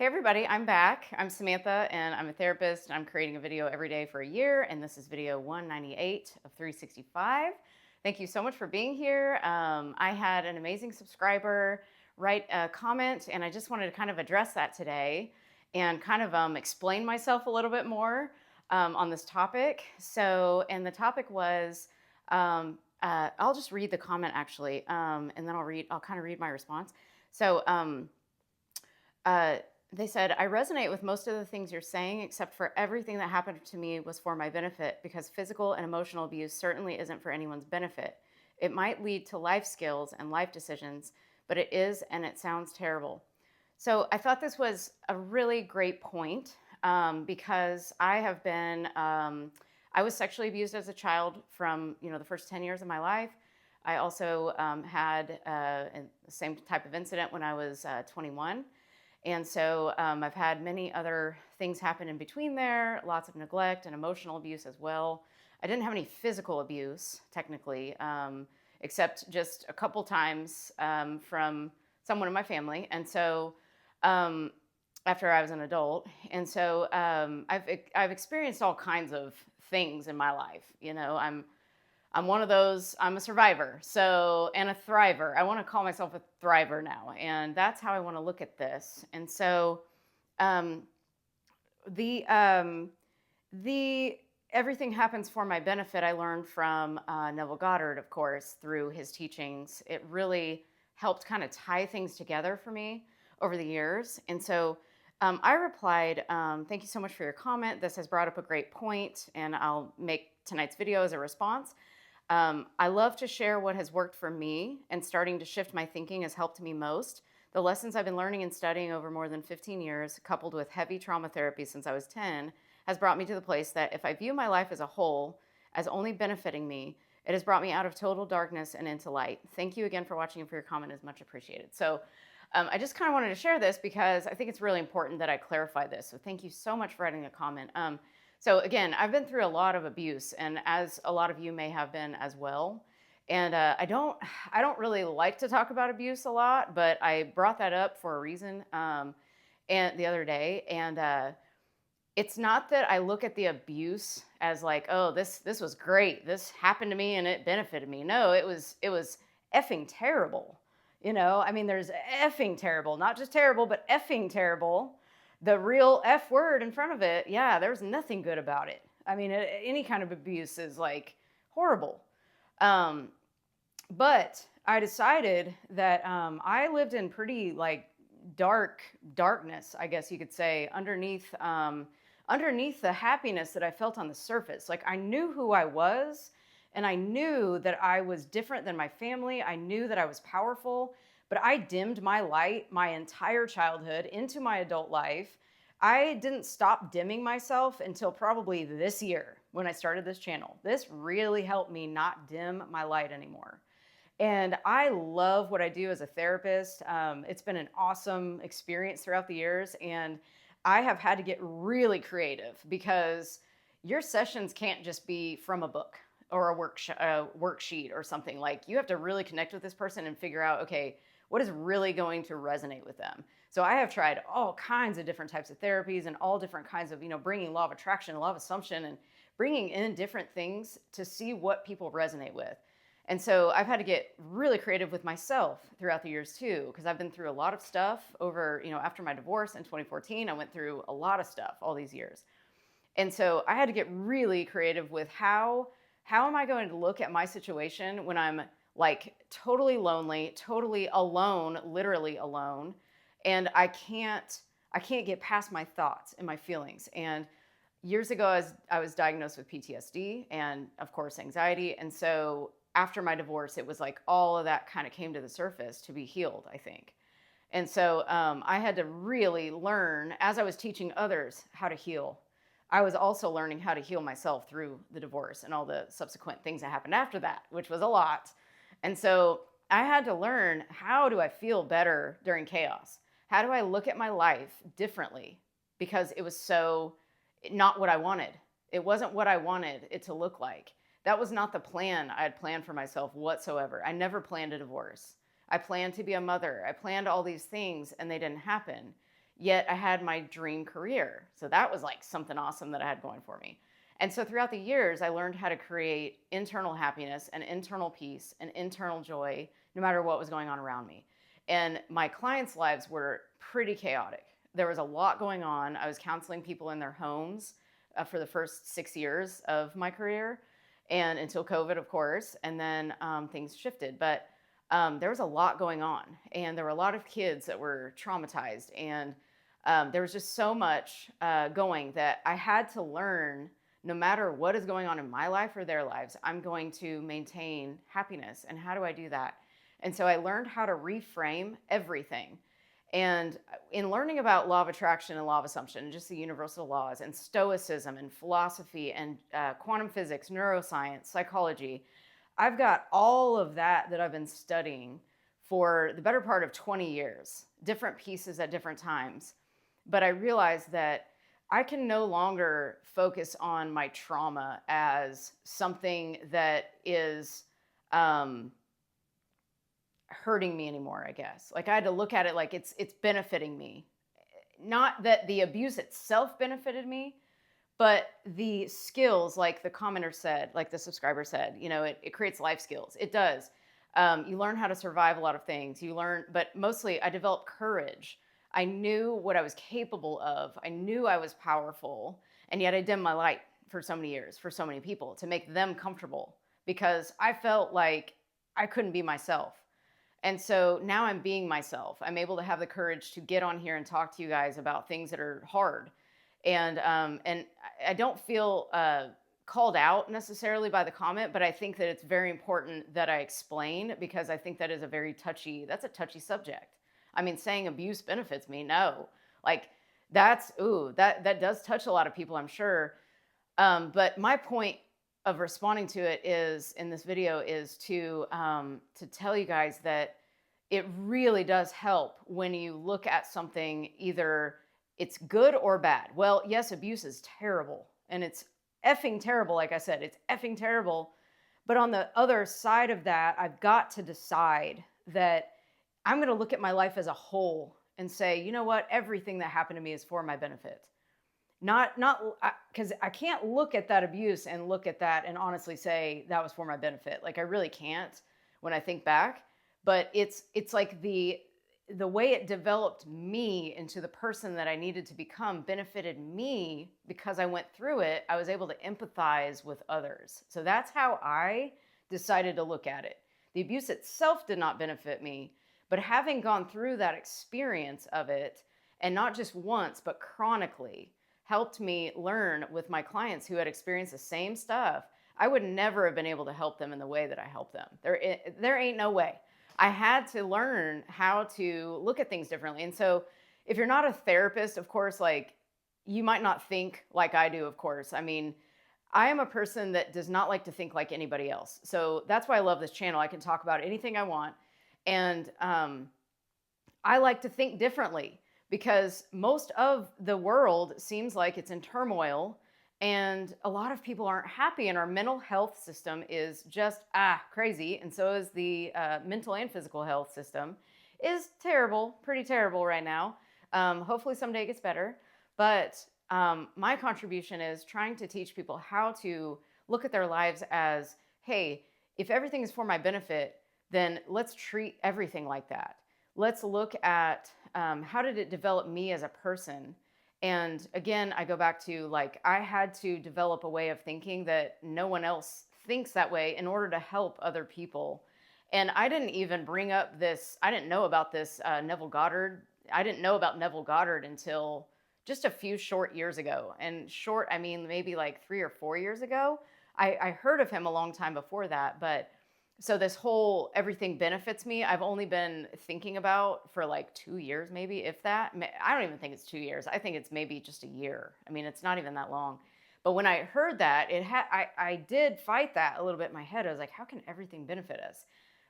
Hey everybody, I'm back. I'm Samantha and I'm a therapist and I'm creating a video every day for a year, and this is video 198 of 365. Thank you so much for being here. I had an amazing subscriber write a comment and I just wanted to kind of address that today and kind of explain myself a little bit more on this topic. And the topic was, I'll just read the comment actually, and then I'll kind of read my response. So, they said, I resonate with most of the things you're saying, except for everything that happened to me was for my benefit, because physical and emotional abuse certainly isn't for anyone's benefit. It might lead to life skills and life decisions, but it is, and it sounds terrible. So I thought this was a really great point, because I was sexually abused as a child from, the first 10 years of my life. I also had the same type of incident when I was 21. And so I've had many other things happen in between there, lots of neglect and emotional abuse as well. I didn't have any physical abuse, technically, except just a couple times from someone in my family. And so after I was an adult. And so I've experienced all kinds of things in my life. I'm one of those, I'm a survivor, and a thriver. I want to call myself a thriver now, and that's how I want to look at this. And so the everything happens for my benefit, I learned from Neville Goddard, of course, through his teachings. It really helped kind of tie things together for me over the years. And so I replied, thank you so much for your comment. This has brought up a great point, and I'll make tonight's video as a response. I love to share what has worked for me, and starting to shift my thinking has helped me most. The lessons I've been learning and studying over more than 15 years, coupled with heavy trauma therapy since I was 10, has brought me to the place that if I view my life as a whole, as only benefiting me, it has brought me out of total darkness and into light. Thank you again for watching, and for your comment is much appreciated. So I just kind of wanted to share this because I think it's really important that I clarify this. So thank you so much for writing a comment. So again, I've been through a lot of abuse, and as a lot of you may have been as well. And I don't really like to talk about abuse a lot, but I brought that up for a reason and the other day. And it's not that I look at the abuse as like, oh, this was great. This happened to me and it benefited me. No, it was effing terrible. There's effing terrible, not just terrible, but effing terrible. The real F word in front of it, yeah, there's nothing good about it. Any kind of abuse is like horrible. But I decided that I lived in pretty like darkness, I guess you could say, underneath the happiness that I felt on the surface. Like I knew who I was, and I knew that I was different than my family. I knew that I was powerful. But I dimmed my light my entire childhood into my adult life. I didn't stop dimming myself until probably this year when I started this channel. This really helped me not dim my light anymore. And I love what I do as a therapist. It's been an awesome experience throughout the years. And I have had to get really creative because your sessions can't just be from a book or a worksheet or something. Like you have to really connect with this person and figure out, okay, what is really going to resonate with them? So I have tried all kinds of different types of therapies and all different kinds of, bringing law of attraction, law of assumption, and bringing in different things to see what people resonate with. And so I've had to get really creative with myself throughout the years too, because I've been through a lot of stuff over, after my divorce in 2014, I went through a lot of stuff all these years. And so I had to get really creative with how am I going to look at my situation when I'm like totally lonely, totally alone, literally alone. And I can't get past my thoughts and my feelings. And years ago, I was diagnosed with PTSD and of course anxiety. And so after my divorce, it was like all of that kind of came to the surface to be healed, I think. And so I had to really learn, as I was teaching others how to heal, I was also learning how to heal myself through the divorce and all the subsequent things that happened after that, which was a lot. And so I had to learn, how do I feel better during chaos? How do I look at my life differently? Because it was so not what I wanted. It wasn't what I wanted it to look like. That was not the plan I had planned for myself whatsoever. I never planned a divorce. I planned to be a mother. I planned all these things and they didn't happen. yet I had my dream career. So that was like something awesome that I had going for me. And so throughout the years, I learned how to create internal happiness and internal peace and internal joy, no matter what was going on around me. And my clients' lives were pretty chaotic. There was a lot going on. I was counseling people in their homes for the first 6 years of my career, and until COVID, of course. And then things shifted. But there was a lot going on, and there were a lot of kids that were traumatized, and there was just so much going that I had to learn, no matter what is going on in my life or their lives, I'm going to maintain happiness. And how do I do that? And so I learned how to reframe everything. And in learning about law of attraction and law of assumption, and just the universal laws, and stoicism and philosophy and quantum physics, neuroscience, psychology, I've got all of that I've been studying for the better part of 20 years, different pieces at different times. But I realized that I can no longer focus on my trauma as something that is hurting me anymore, I guess. Like I had to look at it like it's benefiting me. Not that the abuse itself benefited me, but the skills, like the commenter said, like the subscriber said, it creates life skills. It does. You learn how to survive a lot of things. But mostly I developed courage. I knew what I was capable of. I knew I was powerful. And yet I dimmed my light for so many years, for so many people, to make them comfortable, because I felt like I couldn't be myself. And so now I'm being myself. I'm able to have the courage to get on here and talk to you guys about things that are hard. And I don't feel called out necessarily by the comment, but I think that it's very important that I explain, because I think that is that's a touchy subject. I mean, saying abuse benefits me, no. Like that does touch a lot of people, I'm sure. But my point of responding to it is, in this video, is to tell you guys that it really does help when you look at something, either it's good or bad. Well, yes, abuse is terrible, and it's effing terrible. Like I said, it's effing terrible. But on the other side of that, I've got to decide that I'm going to look at my life as a whole and say, you know what? Everything that happened to me is for my benefit. Not because I can't look at that abuse and look at that and honestly say that was for my benefit. Like I really can't when I think back. But it's like the way it developed me into the person that I needed to become benefited me, because I went through it. I was able to empathize with others. So that's how I decided to look at it. The abuse itself did not benefit me, but having gone through that experience of it, and not just once, but chronically, helped me learn with my clients who had experienced the same stuff. I would never have been able to help them in the way that I helped them. There ain't no way. I had to learn how to look at things differently. And so if you're not a therapist, of course, like you might not think like I do, of course. I mean, I am a person that does not like to think like anybody else. So that's why I love this channel. I can talk about anything I want. And I like to think differently, because most of the world seems like it's in turmoil, and a lot of people aren't happy, and our mental health system is just crazy. And so is the mental and physical health system is terrible, pretty terrible right now. Hopefully someday it gets better. But my contribution is trying to teach people how to look at their lives as, hey, if everything is for my benefit, then let's treat everything like that. Let's look at how did it develop me as a person? And again, I go back to, like, I had to develop a way of thinking that no one else thinks that way in order to help other people. And I didn't even bring up this, I didn't know about this Neville Goddard. I didn't know about Neville Goddard until just a few short years ago. And short, I mean, maybe like 3 or 4 years ago. I heard of him a long time before that, but so this whole everything benefits me, I've only been thinking about for like 2 years, maybe, if that. I don't even think it's 2 years. I think it's maybe just a year. I mean, it's not even that long. But when I heard that, I did fight that a little bit in my head. I was like, how can everything benefit us?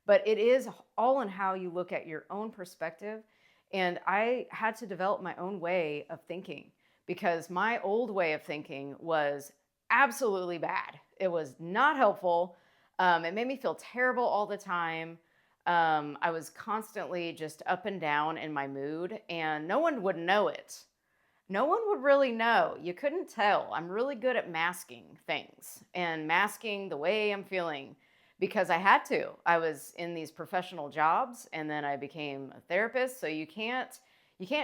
But it is all in how you look at your own perspective. And I had to develop my own way of thinking, because my old way of thinking was absolutely bad. It was not helpful. It made me feel terrible all the time. I was constantly just up and down in my mood, and no one would know it. No one would really know. You couldn't tell. I'm really good at masking things and masking the way I'm feeling because I had to. I was in these professional jobs and then I became a therapist, so you can't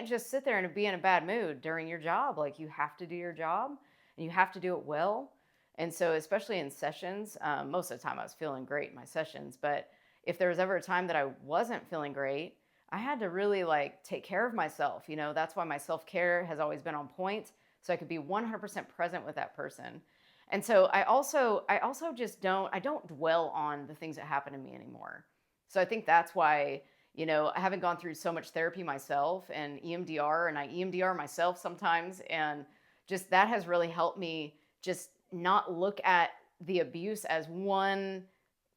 just sit there and be in a bad mood during your job. Like, you have to do your job and you have to do it well. And so, especially in sessions, most of the time I was feeling great in my sessions, but if there was ever a time that I wasn't feeling great, I had to really like take care of myself. That's why my self-care has always been on point, so I could be 100% present with that person. And so I also just don't dwell on the things that happen to me anymore. So I think that's why, I haven't gone through so much therapy myself and EMDR, and I EMDR myself sometimes, and just that has really helped me just not look at the abuse as one,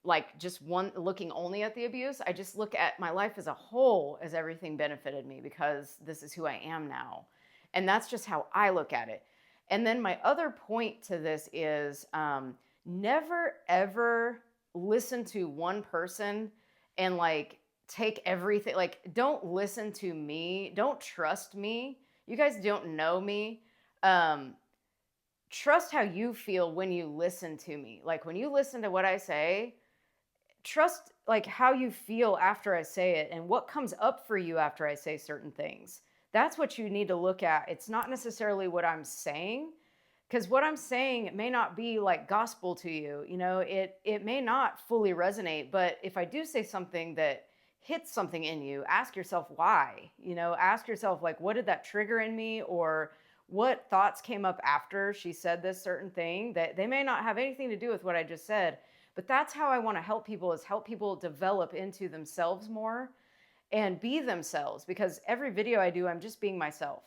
like just one, looking only at the abuse. I just look at my life as a whole, as everything benefited me because this is who I am now. And that's just how I look at it. And then my other point to this is, never ever listen to one person and like take everything. Like, don't listen to me. Don't trust me. You guys don't know me. Trust how you feel when you listen to me. Like, when you listen to what I say, trust like how you feel after I say it and what comes up for you after I say certain things. That's what you need to look at. It's not necessarily what I'm saying, because what I'm saying may not be like gospel to you. It may not fully resonate, but if I do say something that hits something in you, ask yourself why. Ask yourself, like, what did that trigger in me, or what thoughts came up after she said this certain thing that they may not have anything to do with what I just said. But that's how I want to help people, is help people develop into themselves more and be themselves, because every video I do, I'm just being myself.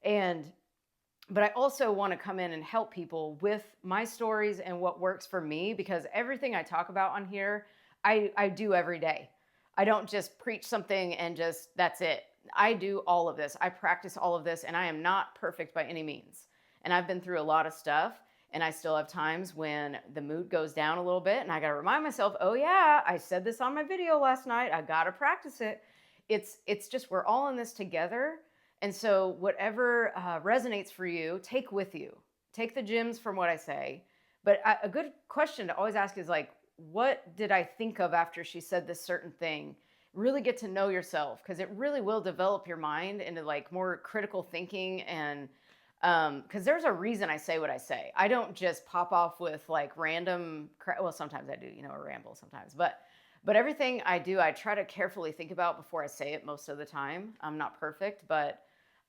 But I also want to come in and help people with my stories and what works for me, because everything I talk about on here, I do every day. I don't just preach something and just, that's it. I do all of this. I practice all of this, and I am not perfect by any means. And I've been through a lot of stuff. And I still have times when the mood goes down a little bit and I got to remind myself, oh yeah, I said this on my video last night. I got to practice it. It's just, we're all in this together. And so whatever resonates for you, take with you. Take the gems from what I say. But a good question to always ask is like, what did I think of after she said this certain thing? Really get to know yourself, because it really will develop your mind into like more critical thinking, and because there's a reason I say what I say. I don't just pop off with like random well, sometimes I do, or ramble sometimes, but everything I do, I try to carefully think about before I say it most of the time. I'm not perfect, but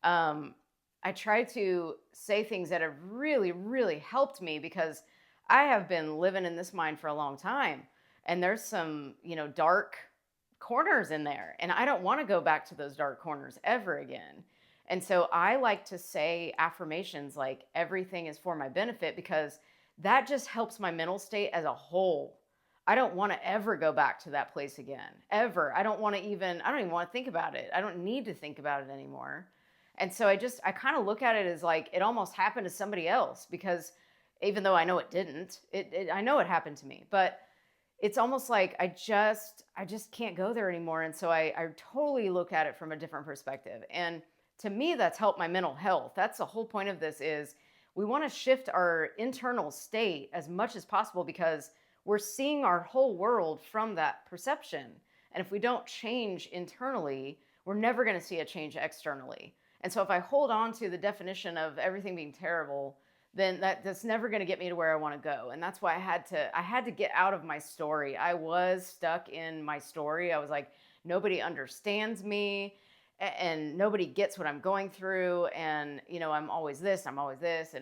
I try to say things that have really, really helped me, because I have been living in this mind for a long time, and there's some, dark corners in there, and I don't want to go back to those dark corners ever again. And so I like to say affirmations like everything is for my benefit, because that just helps my mental state as a whole. I don't want to ever go back to that place again, ever. I don't even want to think about it. I don't need to think about it anymore. And so I kind of look at it as like it almost happened to somebody else, because even though I know it didn't, I know it happened to me, but it's almost like I just can't go there anymore. And so I totally look at it from a different perspective. And to me, that's helped my mental health. That's the whole point of this, is we want to shift our internal state as much as possible, because we're seeing our whole world from that perception. And if we don't change internally, we're never going to see a change externally. And so if I hold on to the definition of everything being terrible, then that's never going to get me to where I want to go. And that's why I had to get out of my story. I was stuck in my story. I was like, nobody understands me, and nobody gets what I'm going through. And, I'm always this. And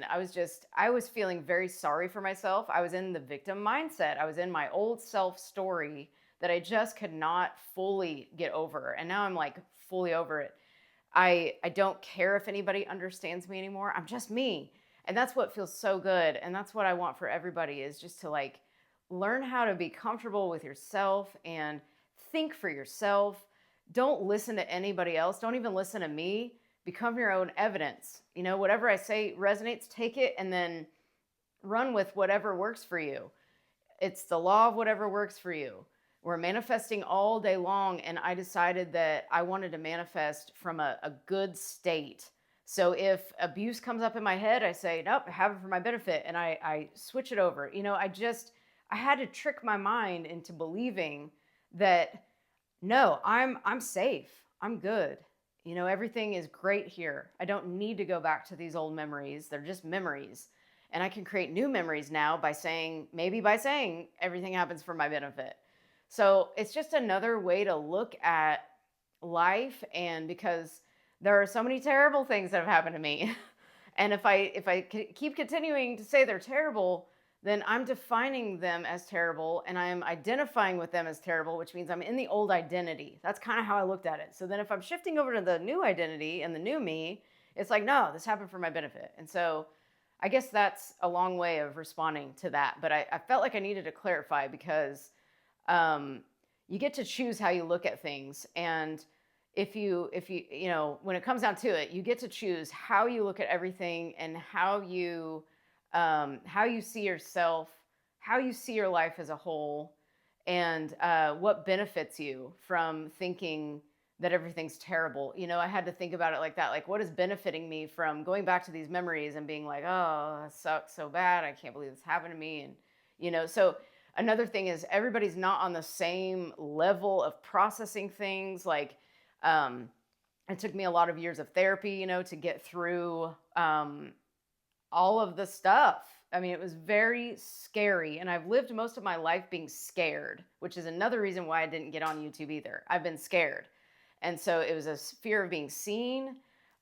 I was feeling very sorry for myself. I was in the victim mindset. I was in my old self story that I just could not fully get over. And now I'm like fully over it. I don't care if anybody understands me anymore. I'm just me. And that's what feels so good. And that's what I want for everybody, is just to like learn how to be comfortable with yourself and think for yourself. Don't listen to anybody else. Don't even listen to me. Become your own evidence. Whatever I say resonates, take it and then run with whatever works for you. It's the law of whatever works for you. we're manifesting all day long. And I decided that I wanted to manifest from a good state. So if abuse comes up in my head, I say, nope, have it for my benefit. And I switch it over. I had to trick my mind into believing that, no, I'm safe. I'm good. Everything is great here. I don't need to go back to these old memories. They're just memories. And I can create new memories now by saying everything happens for my benefit. So it's just another way to look at life. And because there are so many terrible things that have happened to me, and if I keep continuing to say they're terrible, then I'm defining them as terrible and I'm identifying with them as terrible, which means I'm in the old identity. That's kind of how I looked at it. So then if I'm shifting over to the new identity and the new me, it's like, no, this happened for my benefit. And so I guess that's a long way of responding to that. But I felt like I needed to clarify because you get to choose how you look at things. And if you when it comes down to it, you get to choose how you look at everything and how you see yourself, how you see your life as a whole, and what benefits you from thinking that everything's terrible. I had to think about it like that. Like, what is benefiting me from going back to these memories and being like, oh, that sucks so bad. I can't believe this happened to me. And, so another thing is everybody's not on the same level of processing things. Like, it took me a lot of years of therapy, to get through all of the stuff. I mean, it was very scary. And I've lived most of my life being scared, which is another reason why I didn't get on YouTube either. I've been scared. And so it was a fear of being seen.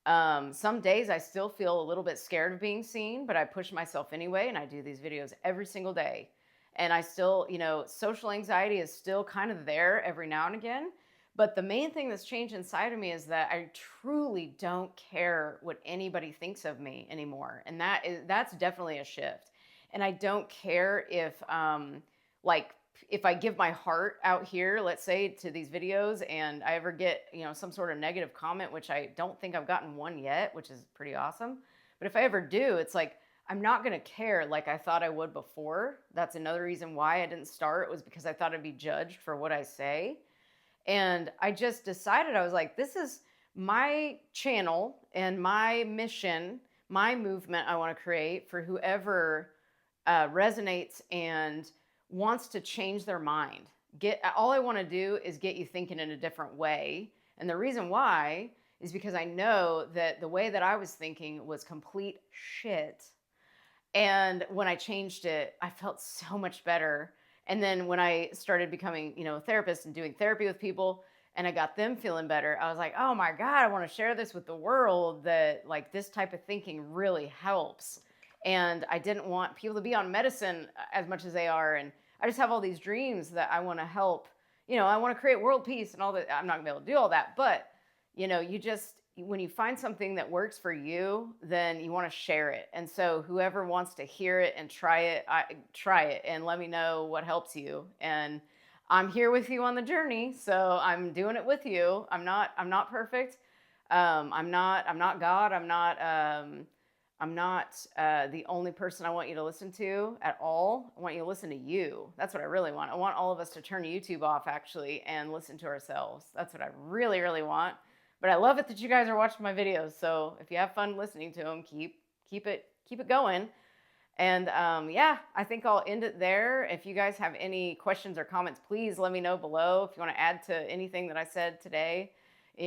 Some days I still feel a little bit scared of being seen, but I push myself anyway. And I do these videos every single day. And I still, social anxiety is still kind of there every now and again. But the main thing that's changed inside of me is that I truly don't care what anybody thinks of me anymore. And that's definitely a shift. And I don't care if I give my heart out here, let's say, to these videos, and I ever get, some sort of negative comment, which I don't think I've gotten one yet, which is pretty awesome. But if I ever do, it's like, I'm not going to care like I thought I would before. That's another reason why I didn't start, was because I thought I'd be judged for what I say. And I just decided, I was like, this is my channel and my mission, my movement I want to create for whoever resonates and wants to change their mind. All I want to do is get you thinking in a different way. And the reason why is because I know that the way that I was thinking was complete shit. And when I changed it, I felt so much better. And then when I started becoming, a therapist and doing therapy with people, and I got them feeling better, I was like, oh my God, I want to share this with the world, that like this type of thinking really helps. And I didn't want people to be on medicine as much as they are. And I just have all these dreams that I want to help, I want to create world peace and all that. I'm not gonna be able to do all that, but when you find something that works for you, then you want to share it. And so whoever wants to hear it and try it and let me know what helps you. And I'm here with you on the journey. So I'm doing it with you. I'm not perfect. I'm not God. I'm not the only person I want you to listen to at all. I want you to listen to you. That's what I really want. I want all of us to turn YouTube off, actually, and listen to ourselves. That's what I really, really want. But I love it that you guys are watching my videos. So if you have fun listening to them, keep it going. And I think I'll end it there. If you guys have any questions or comments, please let me know below. If you want to add to anything that I said today,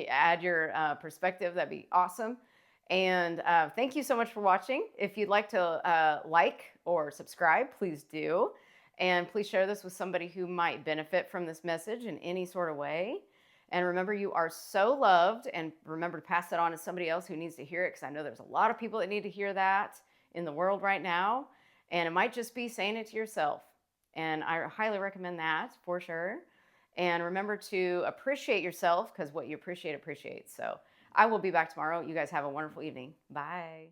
add your perspective, that'd be awesome. And thank you so much for watching. If you'd like to like or subscribe, please do. And please share this with somebody who might benefit from this message in any sort of way. And remember, you are so loved, and remember to pass that on to somebody else who needs to hear it, because I know there's a lot of people that need to hear that in the world right now. And it might just be saying it to yourself. And I highly recommend that for sure. And remember to appreciate yourself, because what you appreciate appreciates. So I will be back tomorrow. You guys have a wonderful evening. Bye.